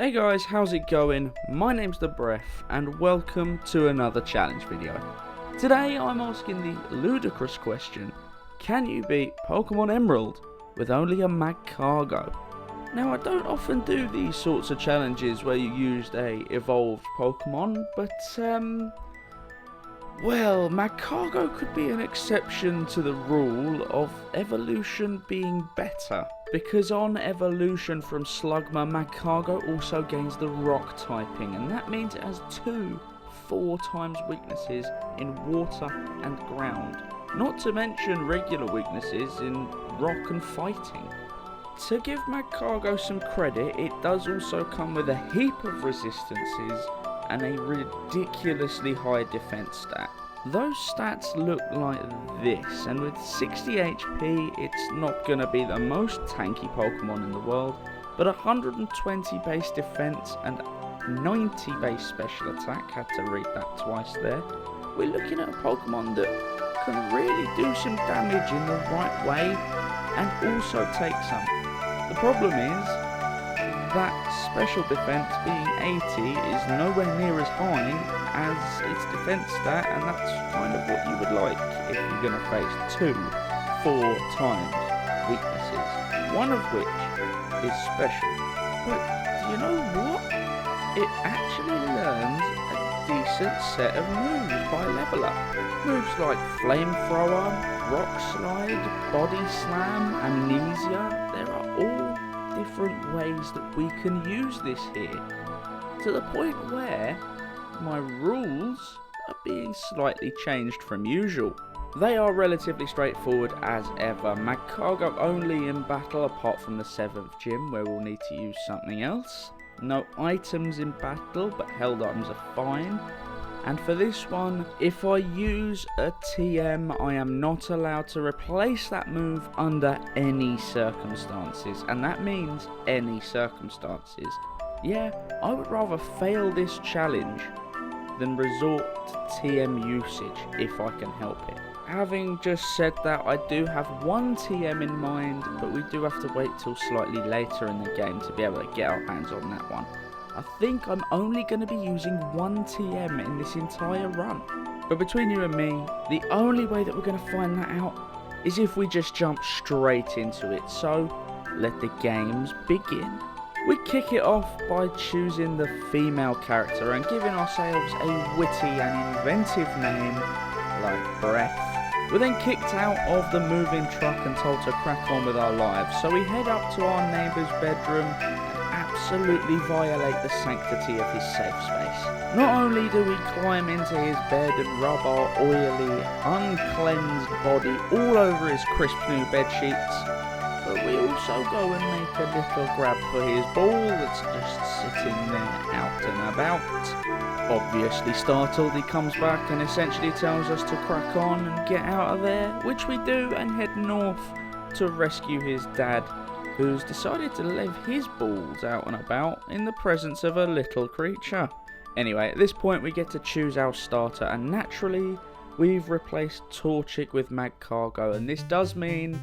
Hey guys, how's it going? My name's the Breph and welcome to another challenge video. Today I'm asking the ludicrous question, can you beat Pokémon Emerald with only a Magcargo? Now I don't often do these sorts of challenges where you used a evolved Pokemon, but well, Magcargo could be an exception to the rule of evolution being better. Because on evolution from Slugma, Magcargo also gains the rock typing, and that means it has 4 times weaknesses in water and ground. Not to mention regular weaknesses in rock and fighting. To give Magcargo some credit, it does also come with a heap of resistances and a ridiculously high defense stat. Those stats look like this, and with 60 HP it's not going to be the most tanky Pokemon in the world, but 120 base defense and 90 base special attack, had to read that twice there. We're looking at a Pokemon that can really do some damage in the right way and also take some. The problem is that special defense being 80 is nowhere near as high as its defense stat, and that's kind of what you would like if you're going to face 4 times weaknesses, one of which is special. But do you know what? It actually learns a decent set of moves by level up. Moves like Flamethrower, Rock Slide, Body Slam, Amnesia, there are all different ways that we can use this here, to the point where my rules are being slightly changed from usual. They are relatively straightforward as ever. Magcargo only in battle apart from the 7th gym where we'll need to use something else. No items in battle, but held items are fine. And for this one, if I use a TM, I am not allowed to replace that move under any circumstances. And that means any circumstances. Yeah, I would rather fail this challenge than resort to TM usage if I can help it. Having just said that, I do have one TM in mind, but we do have to wait till slightly later in the game to be able to get our hands on that one. I think I'm only going to be using one TM in this entire run. But between you and me, the only way that we're going to find that out is if we just jump straight into it. So, let the games begin. We kick it off by choosing the female character and giving ourselves a witty and inventive name like Breph. We're then kicked out of the moving truck and told to crack on with our lives. So we head up to our neighbour's bedroom absolutely violate the sanctity of his safe space. Not only do we climb into his bed and rub our oily, uncleansed body all over his crisp new bed sheets, but we also go and make a little grab for his ball that's just sitting there out and about. Obviously startled, he comes back and essentially tells us to crack on and get out of there, which we do, and head north to rescue his dad, who's decided to leave his balls out and about in the presence of a little creature. Anyway, at this point we get to choose our starter, and naturally we've replaced Torchic with Magcargo, and this does mean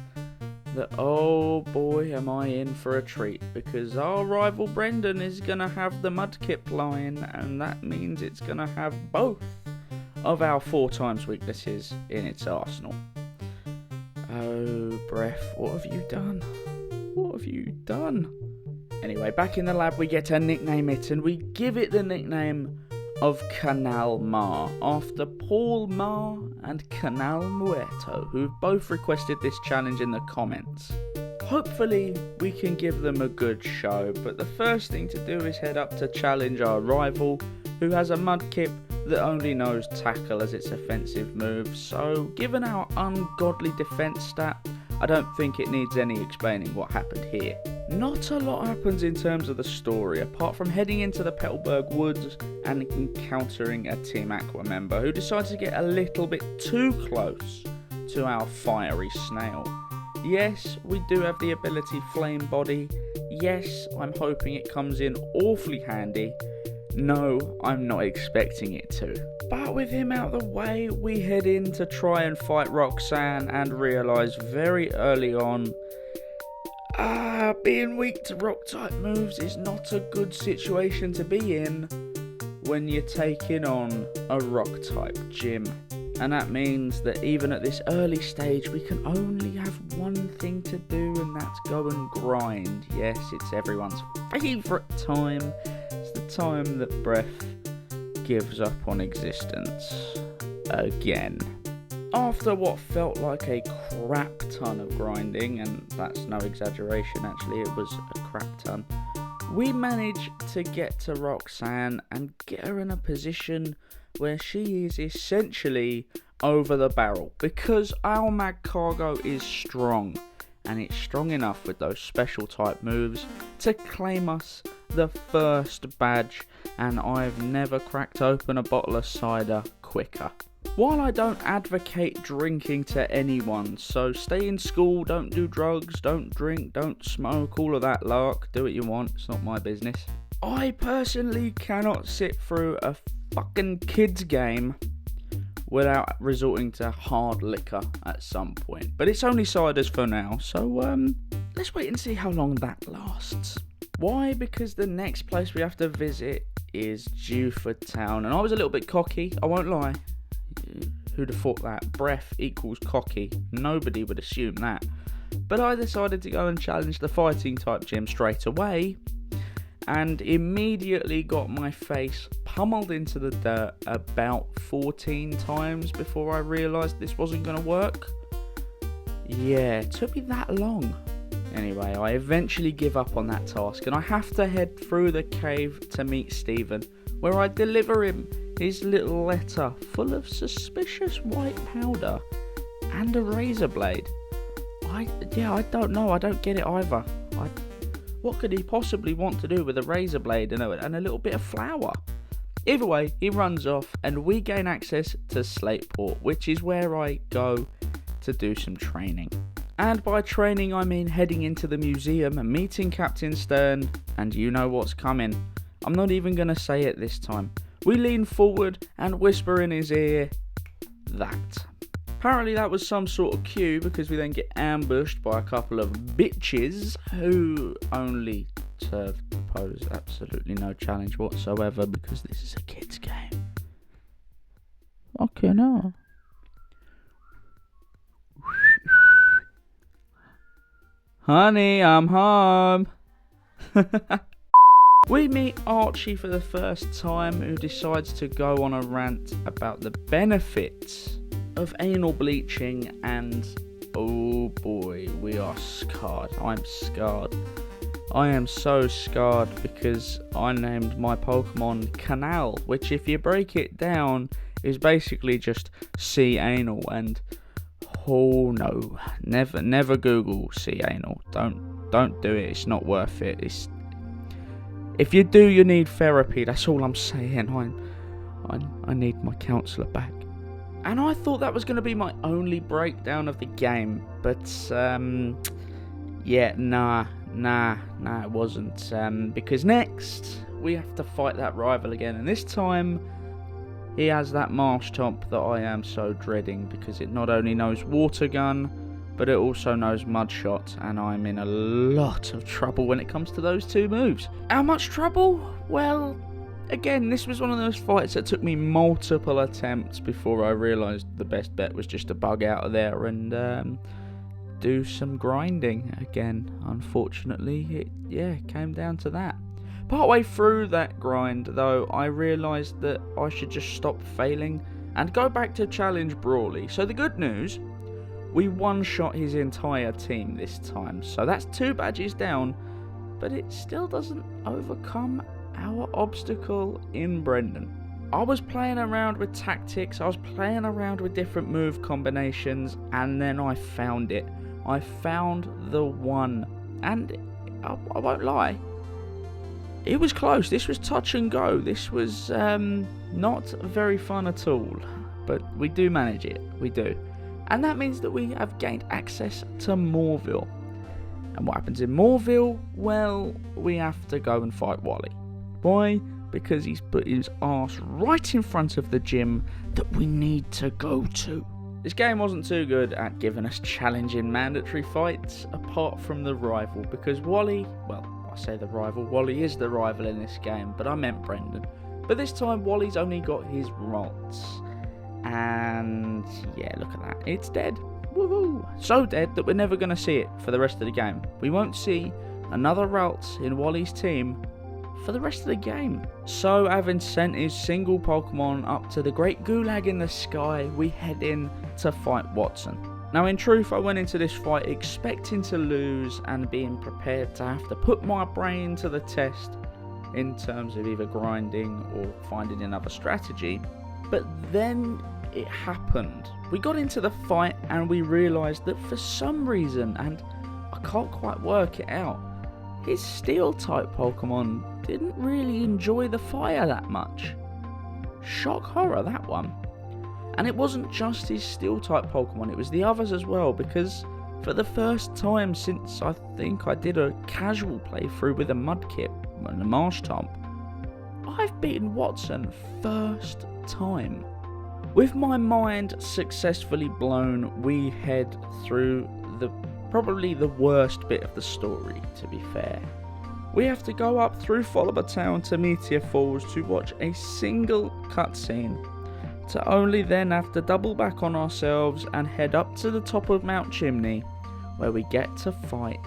that, oh boy, am I in for a treat, because our rival Brendan is going to have the Mudkip line, and that means it's going to have both of our 4 times weaknesses in its arsenal. Oh, Breph, what have you done? What have you done? Anyway, back in the lab we get to nickname it, and we give it the nickname of Canal Ma, after Paul-Ma and Canal Muerto, who've both requested this challenge in the comments. Hopefully we can give them a good show, but the first thing to do is head up to challenge our rival, who has a Mudkip that only knows Tackle as its offensive move, so given our ungodly defense stat, I don't think it needs any explaining what happened here. Not a lot happens in terms of the story, apart from heading into the Petalburg Woods and encountering a Team Aqua member who decides to get a little bit too close to our fiery snail. Yes, we do have the ability Flame Body. Yes, I'm hoping it comes in awfully handy. No, I'm not expecting it to. But with him out of the way, we head in to try and fight Roxanne and realise very early on Being weak to rock type moves is not a good situation to be in when you're taking on a rock type gym. And that means that even at this early stage, we can only have one thing to do, and that's go and grind. Yes, it's everyone's favourite time. It's the time that Breph gives up on existence. Again. After what felt like a crap ton of grinding, and that's no exaggeration actually, it was a crap ton, we managed to get to Roxanne and get her in a position where she is essentially over the barrel, because our Magcargo is strong, and it's strong enough with those special type moves to claim us the first badge, and I've never cracked open a bottle of cider quicker. While I don't advocate drinking to anyone, so stay in school, don't do drugs, don't drink, don't smoke, all of that lark, do what you want, it's not my business. I personally cannot sit through a fucking kids game without resorting to hard liquor at some point. But it's only ciders for now, so let's wait and see how long that lasts. Why? Because the next place we have to visit is Dewford Town, and I was a little bit cocky, I won't lie. Who'd have thought that? Breph equals cocky. Nobody would assume that. But I decided to go and challenge the fighting type gym straight away, and immediately got my face pummeled into the dirt about 14 times before I realised this wasn't going to work. Yeah, it took me that long. Anyway, I eventually give up on that task, and I have to head through the cave to meet Stephen, where I deliver him his little letter full of suspicious white powder and a razor blade. I don't know, I don't get it either. What could he possibly want to do with a razor blade and a little bit of flour? Either way, he runs off and we gain access to Slateport, which is where I go to do some training. And by training I mean heading into the museum and meeting Captain Stern, and you know what's coming. I'm not even going to say it this time. We lean forward and whisper in his ear, that. Apparently that was some sort of cue, because we then get ambushed by a couple of bitches who only serve to pose absolutely no challenge whatsoever, because this is a kid's game. Okay, no. Honey, I'm home. We meet Archie for the first time, who decides to go on a rant about the benefits of anal bleaching, and oh boy, we are scarred. I'm scarred. I am so scarred because I named my Pokemon Canal, which if you break it down is basically just sea anal, and oh no, never Google sea anal. Don't do it. It's not worth it. If you do, you need therapy. That's all I'm saying. I need my counsellor back. And I thought that was going to be my only breakdown of the game, but yeah, nah, it wasn't. Because next we have to fight that rival again, and this time he has that Marshtomp that I am so dreading, because it not only knows Water Gun, but it also knows Mudshot, and I'm in a lot of trouble when it comes to those two moves. How much trouble? Well, again, this was one of those fights that took me multiple attempts before I realised the best bet was just to bug out of there and do some grinding again. Unfortunately, it came down to that. Partway through that grind, though, I realised that I should just stop failing and go back to challenge Brawly. So the good news, we one-shot his entire team this time, so that's 2 badges down, but it still doesn't overcome our obstacle in Brendan. I was playing around with tactics, I was playing around with different move combinations, and then I found it. I found the one, and I won't lie, it was close. This was touch and go. This was not very fun at all, but we do manage it, we do. And that means that we have gained access to Moorville. And what happens in Moorville? Well, we have to go and fight Wally. Why? Because he's put his arse right in front of the gym that we need to go to. This game wasn't too good at giving us challenging mandatory fights, apart from the rival, because Wally, well, I say the rival, Wally is the rival in this game, but I meant Brendan. But this time, Wally's only got his rots. And yeah, look at that, it's dead. Woohoo! So dead that we're never going to see it for the rest of the game. We won't see another Ralts in Wally's team for the rest of the game. So, having sent his single Pokemon up to the great gulag in the sky, we head in to fight Watson. Now, in truth, I went into this fight expecting to lose and being prepared to have to put my brain to the test in terms of either grinding or finding another strategy. But then it happened. We got into the fight and we realised that for some reason, and I can't quite work it out, his Steel-type Pokemon didn't really enjoy the fire that much. Shock horror, that one. And it wasn't just his Steel-type Pokemon, it was the others as well, because for the first time since I think I did a casual playthrough with a Mudkip and a Marshtomp, I've beaten Watson first time. With my mind successfully blown, we head through probably the worst bit of the story, to be fair. We have to go up through Follower Town to Meteor Falls to watch a single cutscene, to only then have to double back on ourselves and head up to the top of Mount Chimney, where we get to fight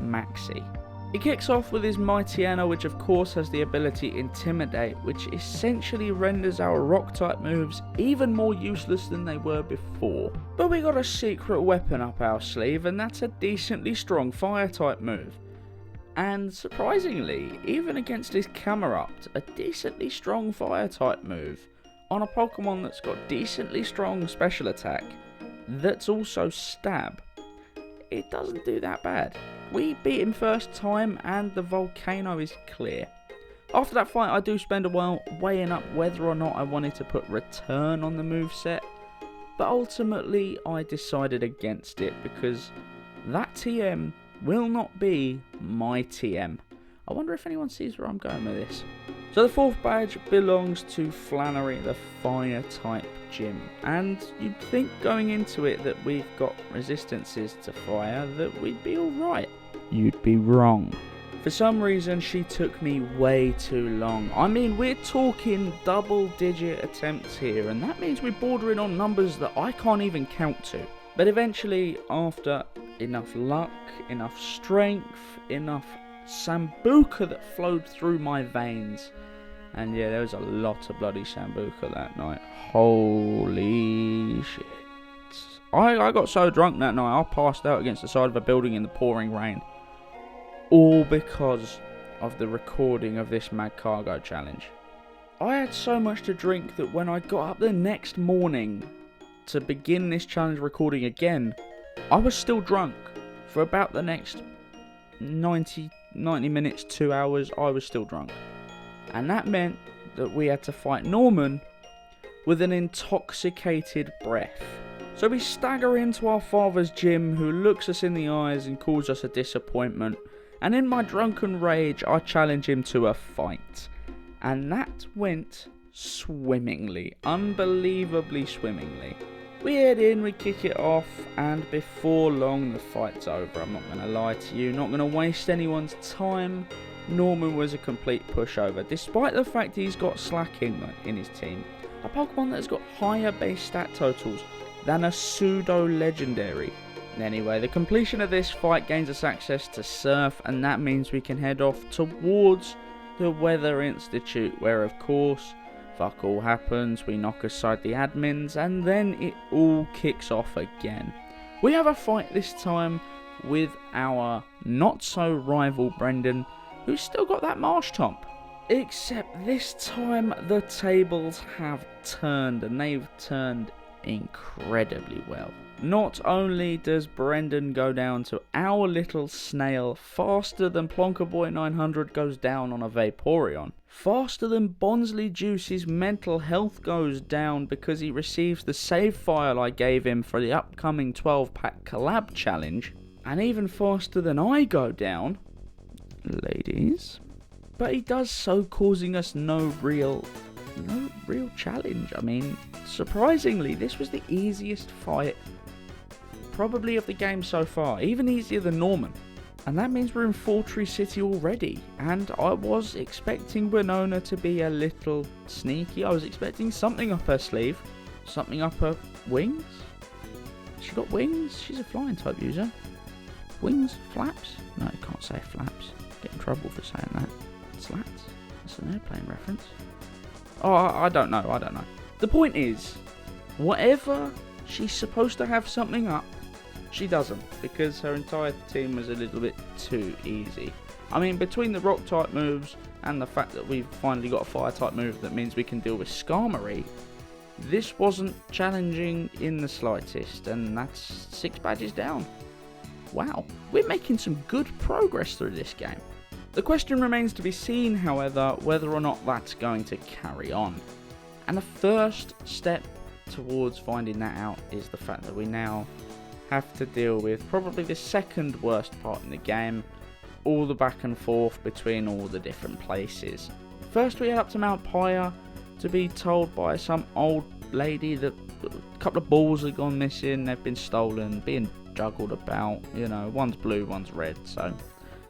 Maxie. He kicks off with his Mightyena, which of course has the ability Intimidate, which essentially renders our rock-type moves even more useless than they were before. But we got a secret weapon up our sleeve, and that's a decently strong fire-type move. And surprisingly, even against his Camerupt, a decently strong fire-type move on a Pokemon that's got decently strong special attack, that's also stab, it doesn't do that bad. We beat him first time and the volcano is clear. After that fight, I do spend a while weighing up whether or not I wanted to put return on the moveset, but ultimately I decided against it because that TM will not be my TM. I wonder if anyone sees where I'm going with this. So the fourth badge belongs to Flannery, the fire type gym, and you'd think going into it that we've got resistances to fire, that we'd be alright. You'd be wrong. For some reason she took me way too long. I mean, we're talking double digit attempts here, and that means we're bordering on numbers that I can't even count to. But eventually, after enough luck, enough strength, enough Sambuca that flowed through my veins, and yeah, there was a lot of bloody Sambuca that night. Holy shit. I got so drunk that night, I passed out against the side of a building in the pouring rain. All because of the recording of this Magcargo challenge. I had so much to drink that when I got up the next morning to begin this challenge recording again, I was still drunk. For about the next 90 minutes, 2 hours, I was still drunk. And that meant that we had to fight Norman with an intoxicated Breph. So we stagger into our father's gym, who looks us in the eyes and calls us a disappointment. And in my drunken rage, I challenge him to a fight. And that went swimmingly, unbelievably swimmingly. We head in, we kick it off, and before long the fight's over. I'm not going to lie to you, not going to waste anyone's time. Norman was a complete pushover, despite the fact he's got Slacking in his team. A Pokemon that has got higher base stat totals than a pseudo-legendary. Anyway, the completion of this fight gains us access to Surf, and that means we can head off towards the Weather Institute, where of course, fuck all happens, we knock aside the admins, and then it all kicks off again. We have a fight this time with our not-so-rival Brendan, who's still got that Marshtomp. Except this time the tables have turned, and they've turned incredibly well. Not only does Brendan go down to our little snail faster than Plonkerboy 900 goes down on a Vaporeon, faster than Bonsley Juice's mental health goes down because he receives the save file I gave him for the upcoming 12-pack collab challenge, and even faster than I go down, ladies. But he does so causing us no real no real challenge. I mean, surprisingly, this was the easiest fight probably of the game so far, even easier than Norman. And that means we're in Fortree City already, and I was expecting Winona to be a little sneaky. I was expecting something up her sleeve, something up her wings. She got wings? She's a flying type user. Wings? Flaps? No, you can't say flaps. Get in trouble for saying that. Slats? That's an airplane reference. Oh, I don't know. The point is, whatever she's supposed to have something up, she doesn't, because her entire team was a little bit too easy. I mean, between the rock type moves and the fact that we've finally got a fire type move that means we can deal with Skarmory, this wasn't challenging in the slightest, and that's 6 badges down. Wow, we're making some good progress through this game. The question remains to be seen, however, whether or not that's going to carry on. And the first step towards finding that out is the fact that we now have to deal with probably the second worst part in the game, all the back and forth between all the different places. First we head up to Mount Pyre to be told by some old lady that a couple of balls have gone missing, they've been stolen, being juggled about, you know, one's blue, one's red, so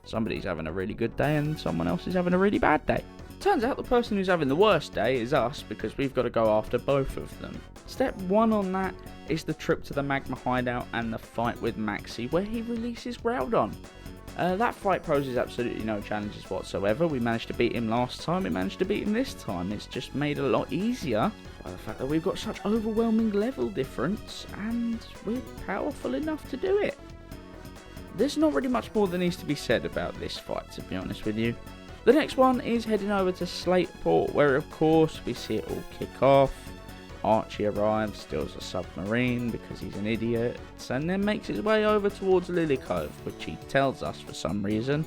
somebody's having a really good day and someone else is having a really bad day. Turns out the person who's having the worst day is us, because we've got to go after both of them. Step 1 on that is the trip to the magma hideout and the fight with Maxie, where he releases Groudon. That fight poses absolutely no challenges whatsoever. We managed to beat him last time, we managed to beat him this time. It's just made a lot easier by the fact that we've got such overwhelming level difference and we're powerful enough to do it. There's not really much more that needs to be said about this fight, to be honest with you. The next one is heading over to Slateport, where of course we see it all kick off. Archie arrives, steals a submarine because he's an idiot, and then makes his way over towards Lily Cove, which he tells us for some reason,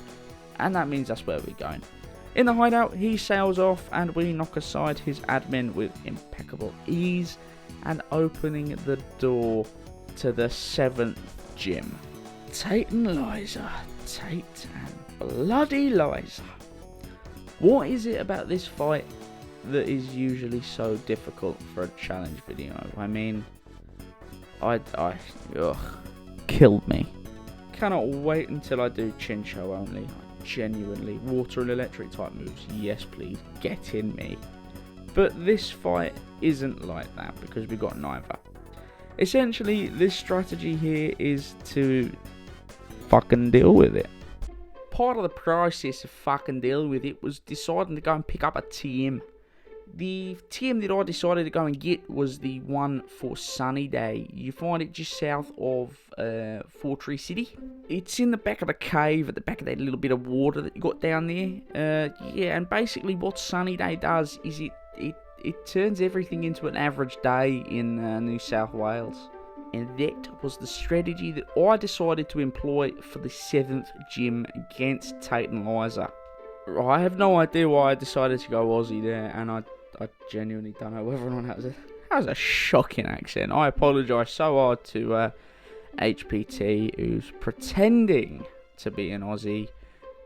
and that means that's where we're going. In the hideout, he sails off and we knock aside his admin with impeccable ease, and opening the door to the 7th gym. Tate and Liza, Tate and bloody Liza. What is it about this fight that is usually so difficult for a challenge video? I mean, killed me. Cannot wait until I do Chincho only. Genuinely, water and electric type moves, yes please, get in me. But this fight isn't like that because we got neither. Essentially, this strategy here is to fucking deal with it. Part of the process of fucking dealing with it was deciding to go and pick up a team. The team that I decided to go and get was the one for Sunny Day. You find it just south of Fortree City. It's in the back of the cave, at the back of that little bit of water that you got down there. Yeah, and basically what Sunny Day does is it turns everything into an average day in New South Wales. And that was the strategy that I decided to employ for the 7th gym against Tate and Liza. I have no idea why I decided to go Aussie there, and I genuinely don't know whether or not that was a shocking accent. I apologise so hard to HPT, who's pretending to be an Aussie,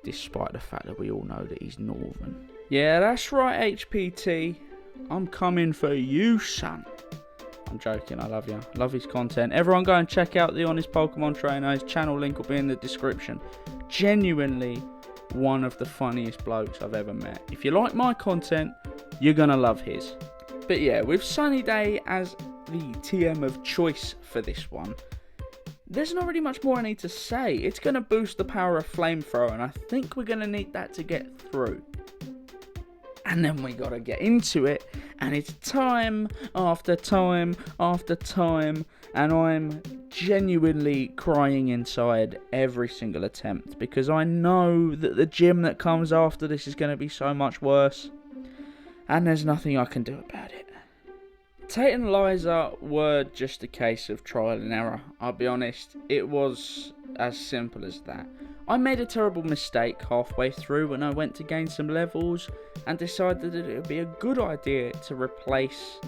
despite the fact that we all know that he's Northern. Yeah, that's right, HPT. I'm coming for you, son. I'm joking, I love you. Love his content. Everyone go and check out the Honest Pokemon Trainer. His channel link will be in the description. Genuinely one of the funniest blokes I've ever met. If you like my content, you're gonna love his. But yeah, with Sunny Day as the TM of choice for this one, there's not really much more I need to say. It's gonna boost the power of Flamethrower, and I think we're gonna need that to get through. And then we gotta get into it, and it's time after time after time, and I'm genuinely crying inside every single attempt, because I know that the gym that comes after this is gonna be so much worse, and there's nothing I can do about it. Tate and Liza were just a case of trial and error. I'll be honest, it was as simple as that. I made a terrible mistake halfway through when I went to gain some levels and decided that it would be a good idea to replace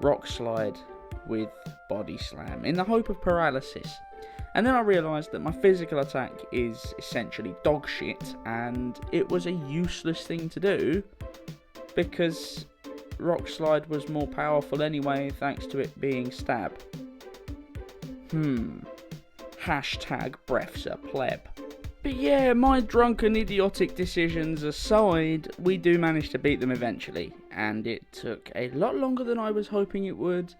Rock Slide with Body Slam in the hope of paralysis. And then I realised that my physical attack is essentially dog shit, and it was a useless thing to do because Rock Slide was more powerful anyway, thanks to it being Stab. Hashtag Breff's a pleb. But yeah, my drunken idiotic decisions aside, we do manage to beat them eventually. And it took a lot longer than I was hoping it would.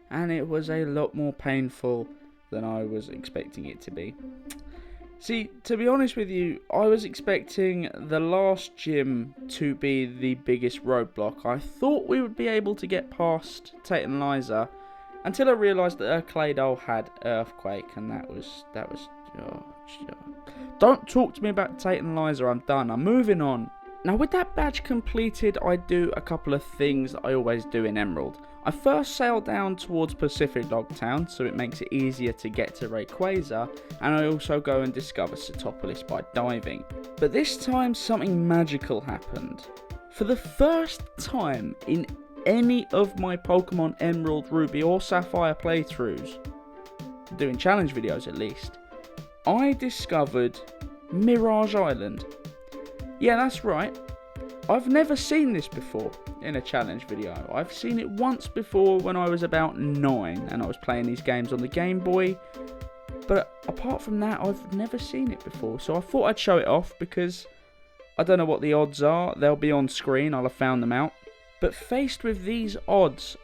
And it was a lot more painful than I was expecting it to be. See, to be honest with you, I was expecting the last gym to be the biggest roadblock. I thought we would be able to get past Tate and Liza until I realised that her Claydol had Earthquake, and that was. Don't talk to me about Tate and Liza. I'm done. I'm moving on. Now, with that badge completed, I do a couple of things that I always do in Emerald. I first sail down towards Pacific Dogtown, so it makes it easier to get to Rayquaza, and I also go and discover Setopolis by diving. But this time, something magical happened. For the first time in any of my Pokemon Emerald, Ruby or Sapphire playthroughs, doing challenge videos at least, I discovered Mirage Island. Yeah, that's right. I've never seen this before in a challenge video. I've seen it once before when I was about 9 and I was playing these games on the Game Boy. But apart from that, I've never seen it before. So I thought I'd show it off because I don't know what the odds are. They'll be on screen. I'll have found them out. But faced with these odds,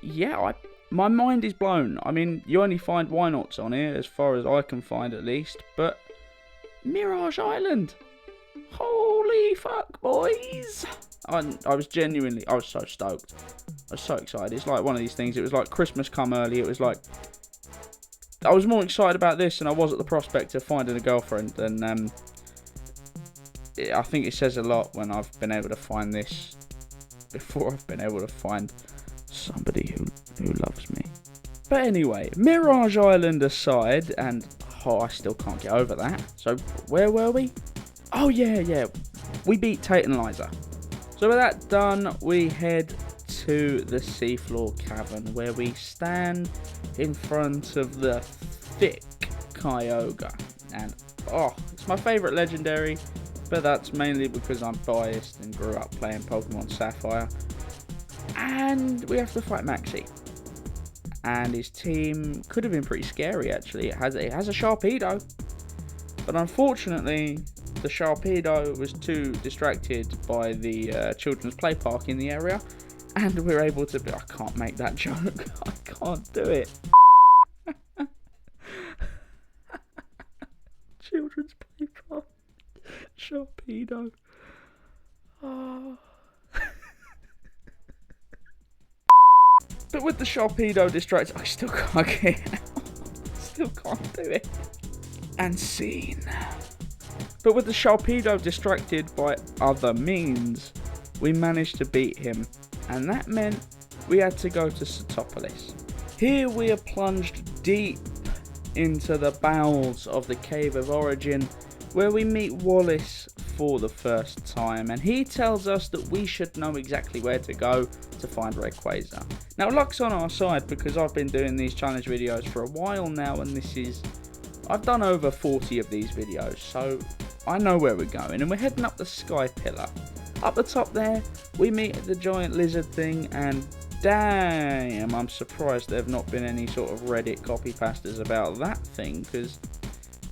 yeah, my mind is blown. I mean, you only find why nots on here, as far as I can find at least. But Mirage Island. Holy fuck, boys. I was so stoked. I was so excited. It's like one of these things. It was like Christmas come early. It was like, I was more excited about this than I was at the prospect of finding a girlfriend. And I think it says a lot when I've been able to find this before I've been able to find somebody who loves me. But anyway, Mirage Island aside, and I still can't get over that. So where were we? Oh yeah, we beat Tate and Liza. So with that done, we head to the seafloor cavern where we stand in front of the thick Kyogre. And it's my favourite legendary, but that's mainly because I'm biased and grew up playing Pokemon Sapphire. And we have to fight Maxie. And his team could have been pretty scary actually. It has a Sharpedo. But unfortunately, the Sharpedo was too distracted by the children's play park in the area, and we're able to. I can't make that joke. I can't do it. Children's play park, Sharpedo. Oh. But with the Sharpedo distracted, I still can't get it out. Still can't do it. And scene. But with the Sharpedo distracted by other means, we managed to beat him, and that meant we had to go to Setopolis. Here we are plunged deep into the bowels of the Cave of Origin, where we meet Wallace for the first time, and he tells us that we should know exactly where to go to find Rayquaza. Now luck's on our side because I've been doing these challenge videos for a while now, and I've done over 40 of these videos, so I know where we're going, and we're heading up the Sky Pillar. Up the top there, we meet the giant lizard thing, and damn, I'm surprised there have not been any sort of Reddit copy pastas about that thing, because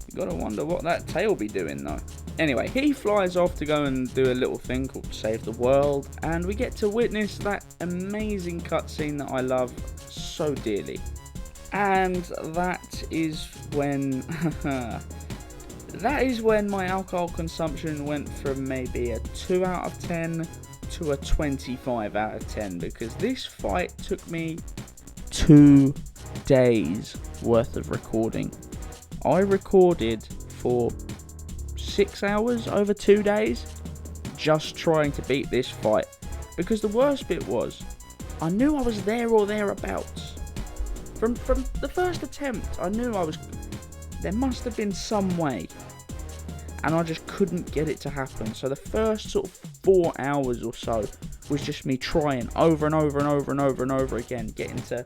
you gotta wonder what that tail be doing though. Anyway, he flies off to go and do a little thing called Save the World, and we get to witness that amazing cutscene that I love so dearly. And that is when my alcohol consumption went from maybe a 2 out of 10 to a 25 out of 10, because this fight took me 2 days worth of recording. I recorded for 6 hours over 2 days just trying to beat this fight, because the worst bit was I knew I was there or thereabouts. From the first attempt, I knew there must have been some way, and I just couldn't get it to happen. So the first sort of 4 hours or so was just me trying over and over and over and over and over again, getting a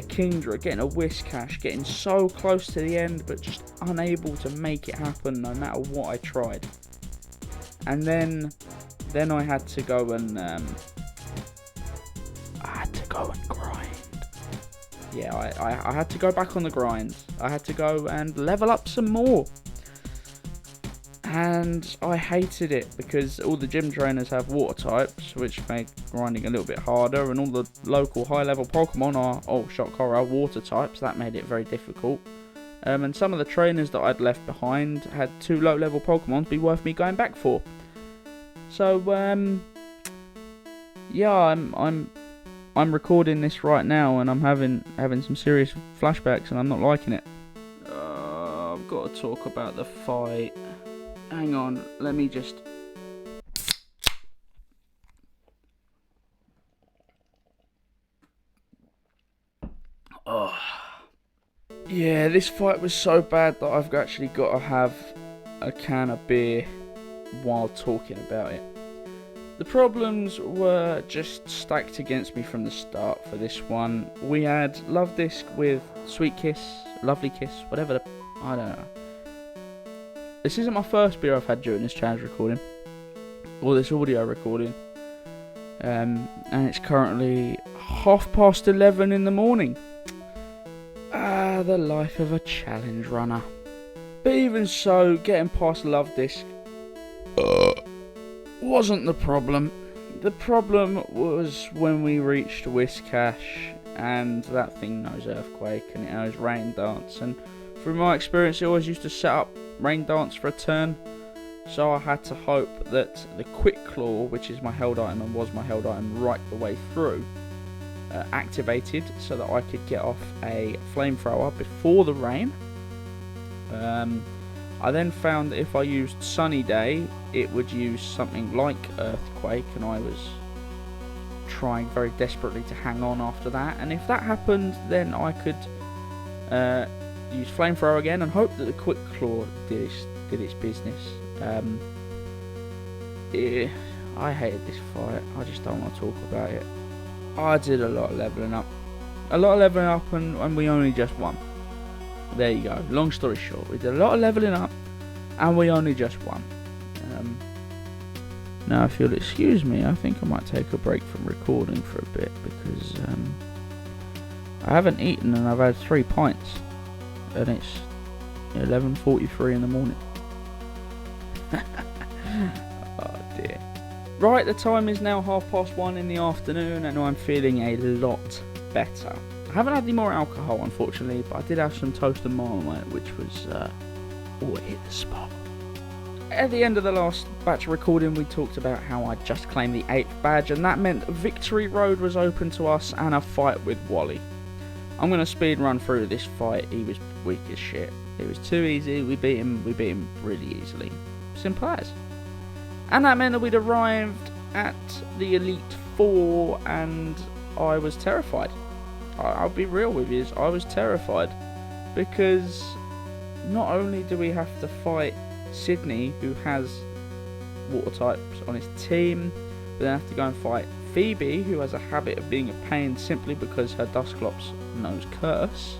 Kingdra, getting a Whiscash, getting so close to the end, but just unable to make it happen no matter what I tried. And then I had to go and yeah, I had to go back on the grind. I had to go and level up some more. And I hated it because all the gym trainers have water types, which make grinding a little bit harder, and all the local high-level Pokemon are, oh, shock horror, water types. That made it very difficult. And some of the trainers that I'd left behind had 2 low-level Pokemon to be worth me going back for. So, yeah, I'm recording this right now, and I'm having some serious flashbacks, and I'm not liking it. I've got to talk about the fight. Hang on, let me just... Oh. Yeah, this fight was so bad that I've actually got to have a can of beer while talking about it. The problems were just stacked against me from the start for this one. We had Love Disc with Sweet Kiss, Lovely Kiss, whatever the... I don't know. This isn't my first beer I've had during this challenge recording, or this audio recording, and it's currently 11:30 in the morning. The life of a challenge runner. But even so, getting past Love Disc wasn't the problem. The problem was when we reached Whiscash, and that thing knows Earthquake, and it knows Rain Dance, and from my experience it always used to set up Rain Dance for a turn, so I had to hope that the Quick Claw, which is my held item and was my held item right the way through, activated so that I could get off a flamethrower before the rain. I then found that if I used Sunny Day, it would use something like Earthquake, and I was trying very desperately to hang on after that, and if that happened, then I could use Flamethrower again and hope that the Quick Claw did its business. I hated this fight. I just don't want to talk about it. I did a lot of levelling up. And we only just won. There you go. Long story short, we did a lot of levelling up and we only just won. Now, if you'll excuse me, I think I might take a break from recording for a bit because I haven't eaten and I've had 3 pints. And it's 11:43 in the morning. Oh dear. Right, the time is now 1:30 in the afternoon and I'm feeling a lot better. I haven't had any more alcohol, unfortunately, but I did have some toast and marmite, which was it hit the spot. At the end of the last batch of recording, we talked about how I just claimed the 8th badge, and that meant Victory Road was open to us and a fight with Wally. I'm going to speed run through this fight. He was weak as shit. It was too easy. We beat him really easily. Simple as. And that meant that we'd arrived at the Elite Four, and I was terrified. I'll be real with you, I was terrified. Because not only do we have to fight Sydney, who has water types on his team, we then have to go and fight Phoebe, who has a habit of being a pain simply because her Dusclops knows Curse.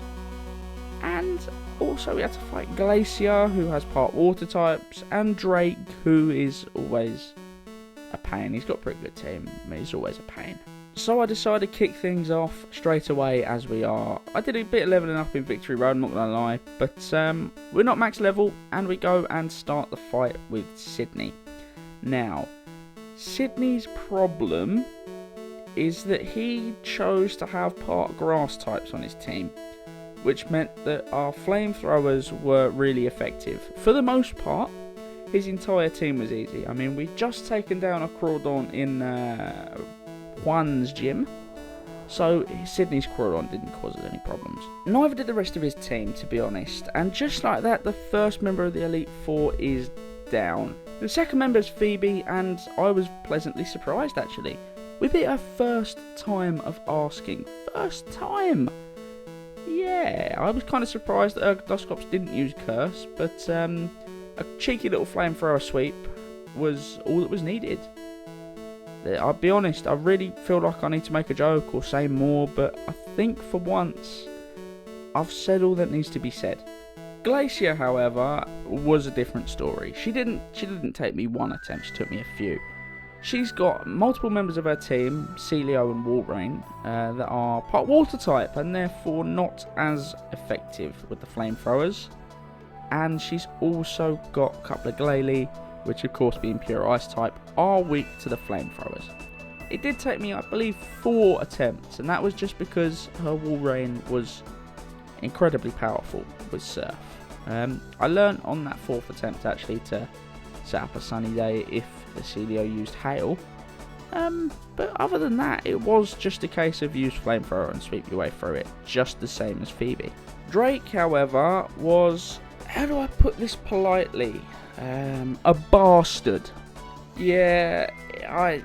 And also we have to fight Glacier, who has part water types, and Drake, who is always a pain. He's got a pretty good team, but he's always a pain. So I decided to kick things off straight away as we are. I did a bit of levelling up in Victory Road, I'm not going to lie, but we're not max level, and we go and start the fight with Sydney. Now, Sydney's problem is that he chose to have part grass types on his team, which meant that our flamethrowers were really effective. For the most part, his entire team was easy. I mean, we'd just taken down a Crawdon in Juan's gym, so Sydney's Crawdon didn't cause us any problems. Neither did the rest of his team, to be honest, and just like that, the first member of the Elite Four is down. The second member is Phoebe, and I was pleasantly surprised, actually. We beat her first time of asking. First time! Yeah, I was kind of surprised that her Dusclops didn't use Curse, but a cheeky little flamethrower sweep was all that was needed. I'll be honest, I really feel like I need to make a joke or say more, but I think for once I've said all that needs to be said. Glacier, however, was a different story. She didn't take me one attempt, she took me a few. She's got multiple members of her team, Celio and Walrein, that are part water type and therefore not as effective with the flamethrowers. And she's also got a couple of Glalie, which of course being pure ice type, are weak to the flamethrowers. It did take me, I believe, 4 attempts, and that was just because her Walrein was incredibly powerful with Surf. I learned on that 4th attempt actually to set up a sunny day if the Celio used hail. But other than that, it was just a case of use flamethrower and sweep your way through it, just the same as Phoebe. Drake, however, was, how do I put this politely, a bastard. Yeah, I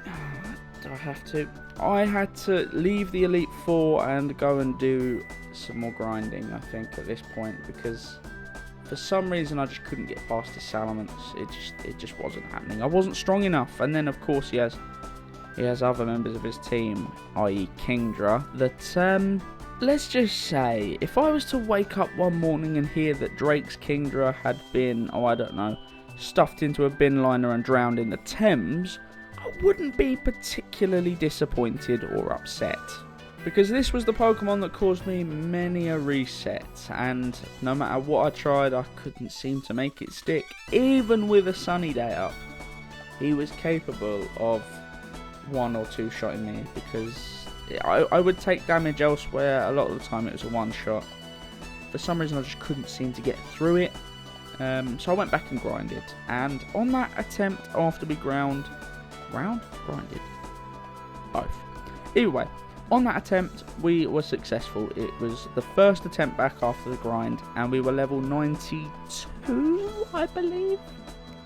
had to leave the Elite Four and go and do some more grinding, I think, at this point, because for some reason I just couldn't get past his Salamence. It just wasn't happening. I wasn't strong enough. And then of course he has other members of his team, i.e. Kingdra, that let's just say, if I was to wake up one morning and hear that Drake's Kingdra had been, oh I don't know, stuffed into a bin liner and drowned in the Thames, I wouldn't be particularly disappointed or upset. Because this was the Pokemon that caused me many a reset, and no matter what I tried, I couldn't seem to make it stick. Even with a sunny day up, he was capable of 1 or 2 shotting me, because I would take damage elsewhere. A lot of the time it was a 1-shot. For some reason I just couldn't seem to get through it. So I went back and grinded, and on that attempt after we grinded, both. Either way, on that attempt we were successful. It was the first attempt back after the grind, and we were level 92, I believe,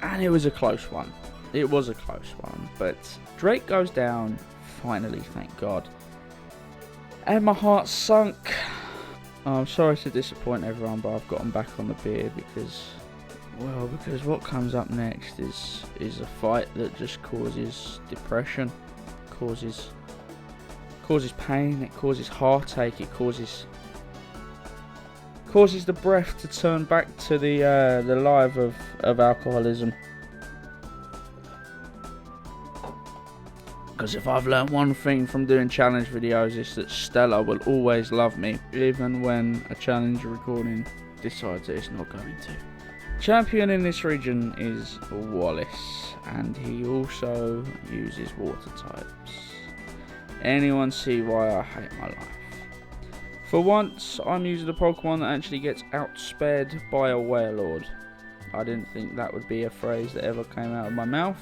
and it was a close one. But Drake goes down finally, thank God, and my heart sunk. I'm sorry to disappoint everyone, but I've gotten back on the beer because what comes up next is a fight that just causes depression, causes pain, it causes heartache, it causes the Breph to turn back to the life of alcoholism. Because if I've learned one thing from doing challenge videos, it's that Stella will always love me, even when a challenge recording decides that it's not going to. Champion in this region is Wallace, and he also uses water types. Anyone see why I hate my life? For once, I'm using a Pokemon that actually gets outspared by a Wailord. I didn't think that would be a phrase that ever came out of my mouth,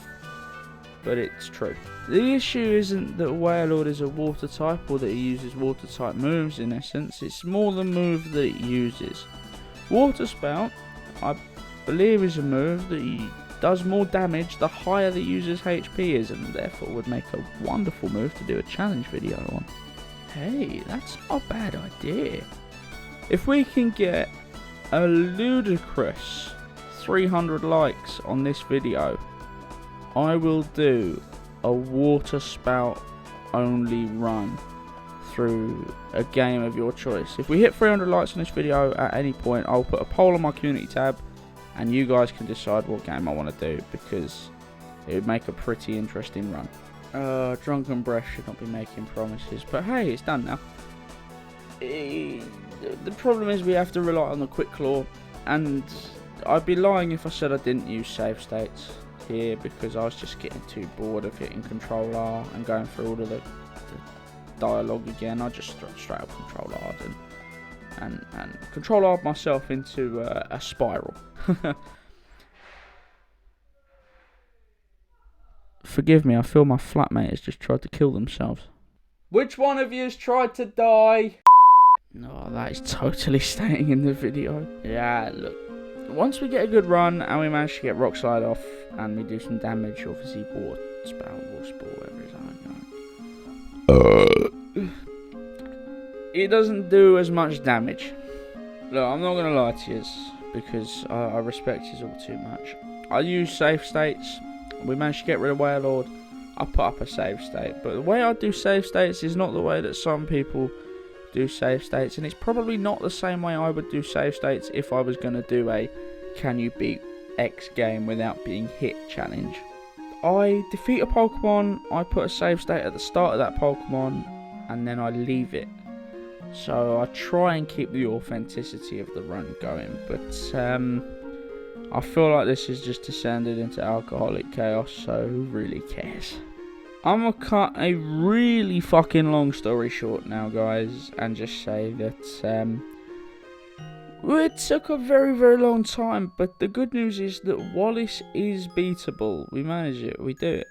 but it's true. The issue isn't that Wailord is a water type or that he uses water type moves in essence, it's more the move that it uses. Water Spout, I believe, is a move that he does more damage the higher the user's HP is, and therefore would make a wonderful move to do a challenge video on. Hey, that's not a bad idea. If we can get a ludicrous 300 likes on this video, I will do a water spout only run through a game of your choice. If we hit 300 likes on this video at any point, I'll put a poll on my community tab and you guys can decide what game I want to do, because it would make a pretty interesting run. Drunken Breph should not be making promises, but hey, it's done now. The problem is we have to rely on the Quick Claw, and I'd be lying if I said I didn't use save states here, because I was just getting too bored of hitting Control R and going through all of the dialogue again. I just straight up Control R and Control R myself into a spiral. Forgive me, I feel my flatmate has just tried to kill themselves. Which one of you has tried to die? No, that is totally staying in the video. Yeah, look. Once we get a good run and we manage to get Rock Slide off and we do some damage, obviously Water Spout, Water Sport, whatever it is, it doesn't do as much damage. Look, I'm not going to lie to you, because I respect you all too much. I use save states. We managed to get rid of Wailord. I put up a save state. But the way I do save states is not the way that some people do save states. And it's probably not the same way I would do save states if I was going to do a can you beat X game without being hit challenge. I defeat a Pokemon, I put a save state at the start of that Pokemon, and then I leave it. So I try and keep the authenticity of the run going, but I feel like this has just descended into alcoholic chaos, so who really cares? I'm gonna cut a really fucking long story short now, guys, and just say that it took a very, very long time, but the good news is that Wallace is beatable. We manage it, we do it.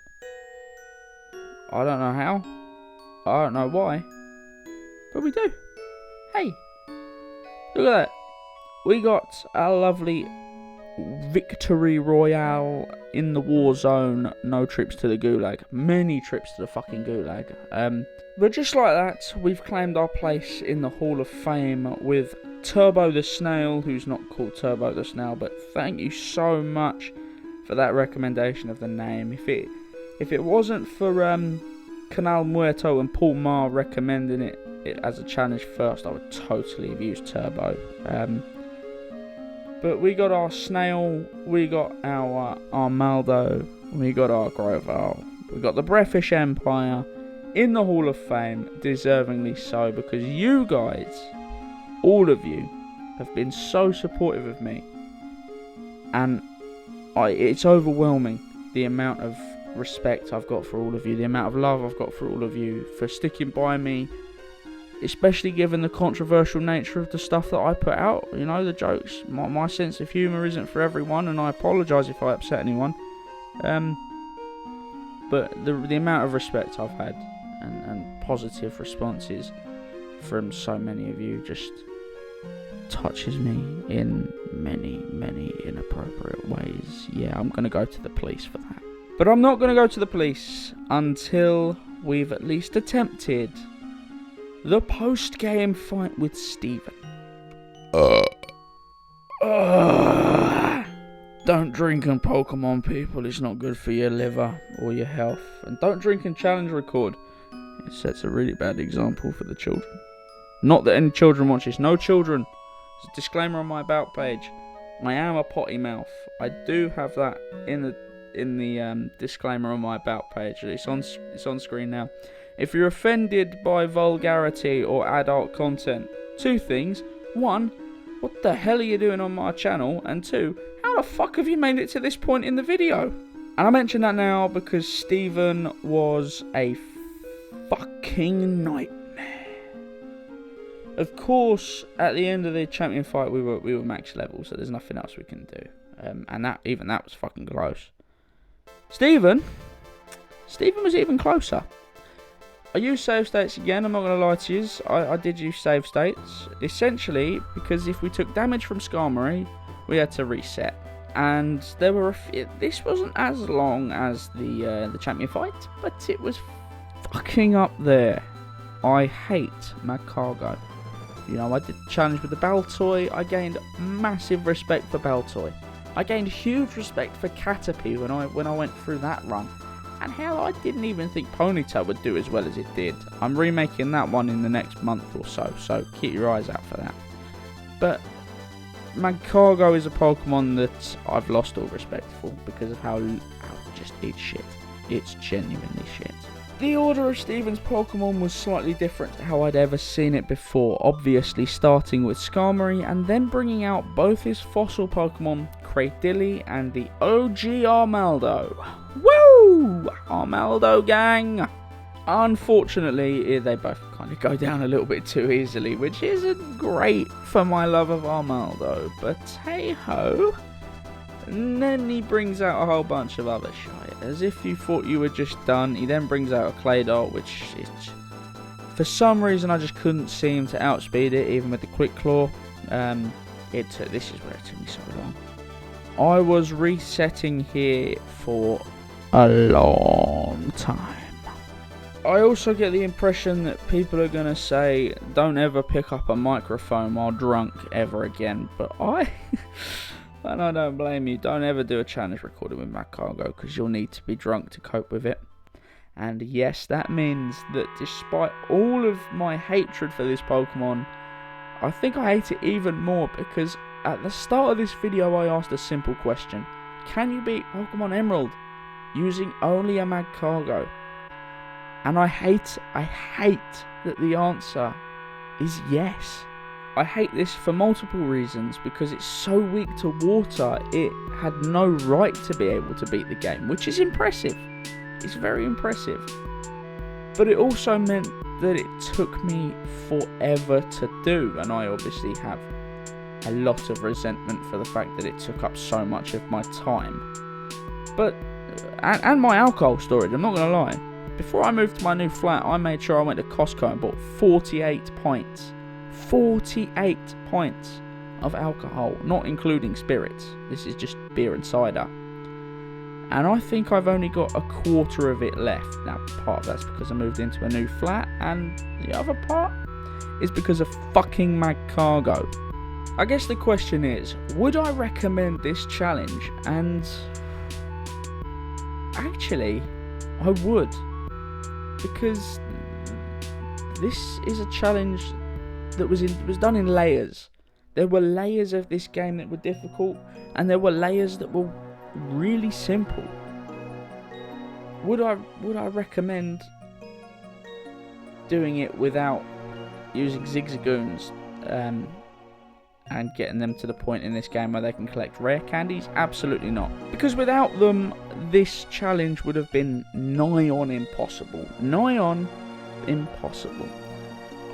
I don't know how, I don't know why, but we do. Hey, look at that. We got a lovely victory royale in the war zone. No trips to the gulag. Many trips to the fucking gulag. But just like that, we've claimed our place in the Hall of Fame with Turbo the Snail, who's not called Turbo the Snail, but thank you so much for that recommendation of the name. If it wasn't for Canal Muerto and Paul-Ma recommending it as a challenge first, I would totally have used Turbo. But we got our Snail, we got our Armaldo, we got our Grovyle, we got the Brephish Empire in the Hall of Fame, deservingly so, because you guys, all of you, have been so supportive of me, and it's overwhelming the amount of respect I've got for all of you, the amount of love I've got for all of you, for sticking by me, especially given the controversial nature of the stuff that I put out. You know, the jokes, my sense of humour isn't for everyone, and I apologise if I upset anyone, but the amount of respect I've had and positive responses from so many of you just touches me in many, many inappropriate ways. Yeah, I'm going to go to the police for that. But I'm not going to go to the police until we've at least attempted the post-game fight with Steven. Don't drink and Pokemon, people. It's not good for your liver or your health. And don't drink and challenge record. It sets a really bad example for the children. Not that any children watch this. No children. There's a disclaimer on my about page. I am a potty mouth. I do have that in the disclaimer on my about page. It's on screen now. If you're offended by vulgarity or adult content, two things. One, what the hell are you doing on my channel? And two, how the fuck have you made it to this point in the video? And I mention that now because Steven was a fucking nightmare. Of course, at the end of the champion fight, we were max level, so there's nothing else we can do. And that was fucking close. Steven was even closer. I used save states again, I'm not going to lie to you. I did use save states, essentially, because if we took damage from Skarmory, we had to reset. And there were this wasn't as long as the champion fight, but it was fucking up there. I hate Magcargo. You know, I did the challenge with the Baltoy, I gained massive respect for Baltoy. I gained huge respect for Caterpie when I went through that run. And hell, I didn't even think Ponyta would do as well as it did. I'm remaking that one in the next month or so keep your eyes out for that. But Magcargo is a Pokemon that I've lost all respect for because of how just it's shit. It's genuinely shit. The order of Steven's Pokemon was slightly different to how I'd ever seen it before, obviously starting with Skarmory and then bringing out both his fossil Pokemon, Cradilly and the OG Armaldo. Woo! Armaldo gang! Unfortunately, they both kind of go down a little bit too easily, which isn't great for my love of Armaldo, but hey ho. And then he brings out a whole bunch of other shit. As if you thought you were just done, he then brings out a Claydol, which is, for some reason I just couldn't seem to outspeed it, even with the Quick Claw. This is where it took me so long. I was resetting here for a long time. I also get the impression that people are going to say, don't ever pick up a microphone while drunk ever again, but and I don't blame you, don't ever do a challenge recording with Magcargo, because you'll need to be drunk to cope with it. And yes, that means that despite all of my hatred for this Pokemon, I think I hate it even more, because at the start of this video I asked a simple question. Can you beat Pokemon Emerald? using only a Magcargo? And I hate that the answer is yes. I hate this for multiple reasons, because it's so weak to water, it had no right to be able to beat the game, which is impressive. It's very impressive. But it also meant that it took me forever to do, and I obviously have a lot of resentment for the fact that it took up so much of my time. But, and my alcohol storage, I'm not going to lie. Before I moved to my new flat, I made sure I went to Costco and bought 48 pints. 48 pints of alcohol, not including spirits. This is just beer and cider. And I think I've only got a quarter of it left. Now, part of that's because I moved into a new flat, and the other part is because of fucking Magcargo. I guess the question is, would I recommend this challenge? And actually, I would. Because this is a challenge that was done in layers. There were layers of this game that were difficult, and there were layers that were really simple. Would I recommend doing it without using zigzagoons and getting them to the point in this game where they can collect rare candies? Absolutely not. Because without them, this challenge would have been nigh on impossible. Nigh on impossible.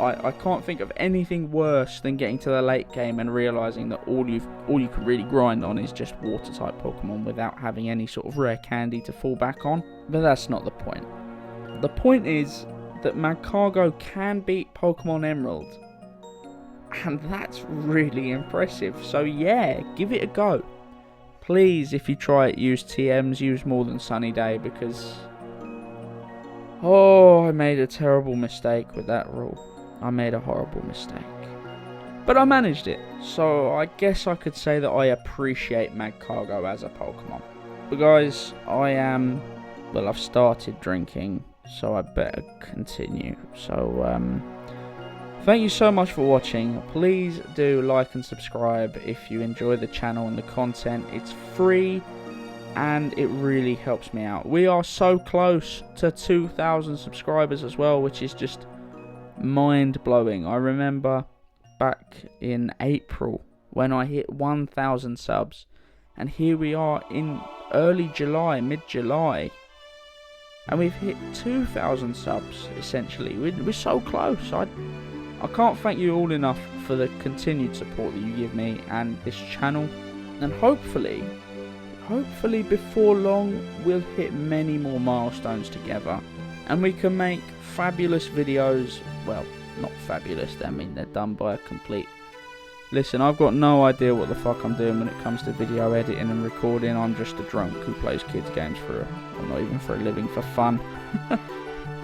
I can't think of anything worse than getting to the late game and realising that all you can really grind on is just water type Pokemon without having any sort of rare candy to fall back on. But that's not the point. The point is that Magcargo can beat Pokemon Emerald, and that's really impressive. So yeah, give it a go. Please, if you try it, use TMs, use more than Sunny Day, because I made a terrible mistake with that rule. I made a horrible mistake. But I managed it, so I guess I could say that I appreciate Magcargo as a Pokemon. But guys, I've started drinking, so I better continue. So, thank you so much for watching. Please do like and subscribe if you enjoy the channel and the content. It's free, and it really helps me out. We are so close to 2,000 subscribers as well, which is just mind-blowing. I remember back in April when I hit 1,000 subs, and here we are in early July, mid-July, and we've hit 2,000 subs essentially. We're so close. I can't thank you all enough for the continued support that you give me and this channel, and hopefully before long we'll hit many more milestones together, and we can make fabulous videos. Well, not fabulous, I mean they're done by a complete... Listen, I've got no idea what the fuck I'm doing when it comes to video editing and recording. I'm just a drunk who plays kids games not even for a living, for fun.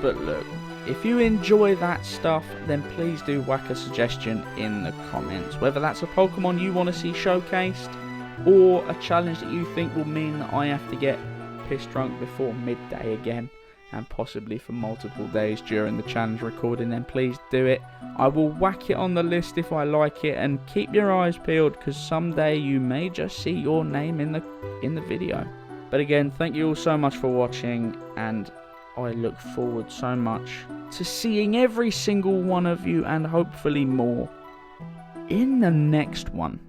But look, if you enjoy that stuff, then please do whack a suggestion in the comments, whether that's a Pokemon you want to see showcased, or a challenge that you think will mean that I have to get pissed drunk before midday again, and possibly for multiple days during the challenge recording. Then please do it. I will whack it on the list if I like it, and keep your eyes peeled, because someday you may just see your name in the video. But again, thank you all so much for watching, and I look forward so much to seeing every single one of you, and hopefully more, in the next one.